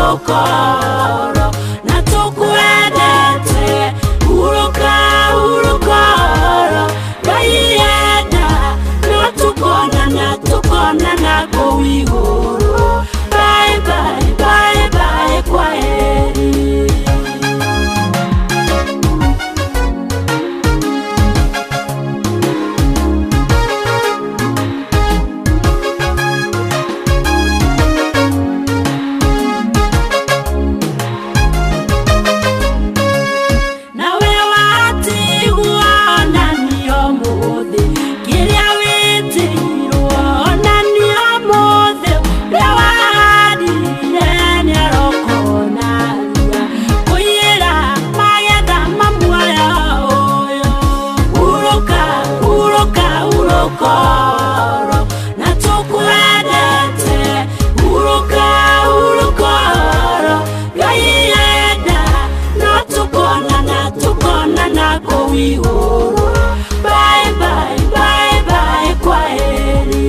urokoro na tukwendete urokoro gaienda no tukonana kũu igũrũ. Bye bye bye bye, kwaheri. Urokoro na tukwendete urokoro gaienda no tukonana kũu igũrũ. Bye bye bye bye, kwaheri.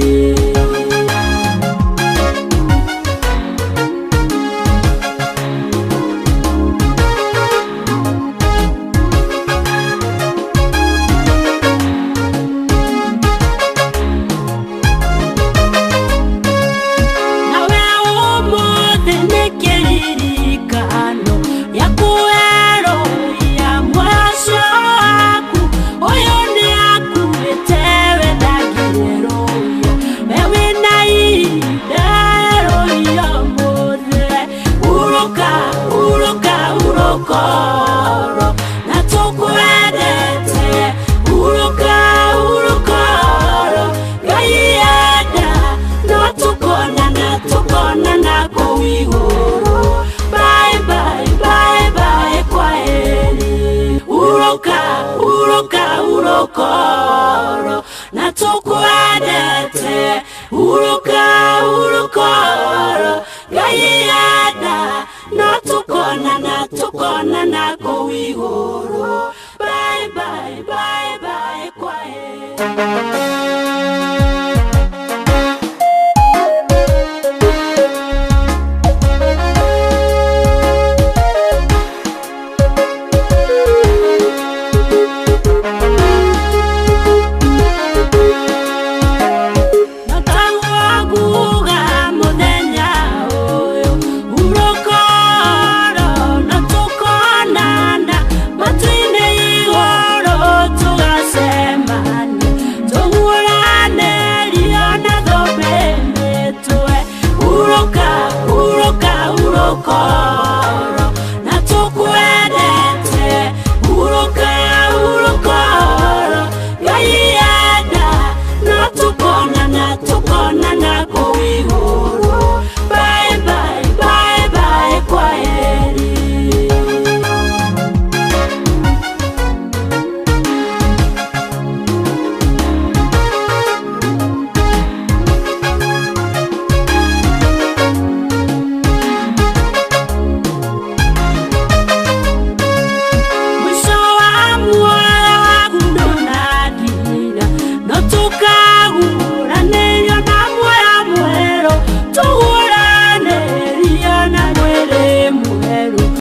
Urokoro na tukwendete urokoro gaienda no tukonana kũu igũrũ. Bye bye bye bye, kwaheri. Urokoro na tukwendete urokoro gaienda no tukonana kũu igũrũ. Bye bye bye bye, kwaheri.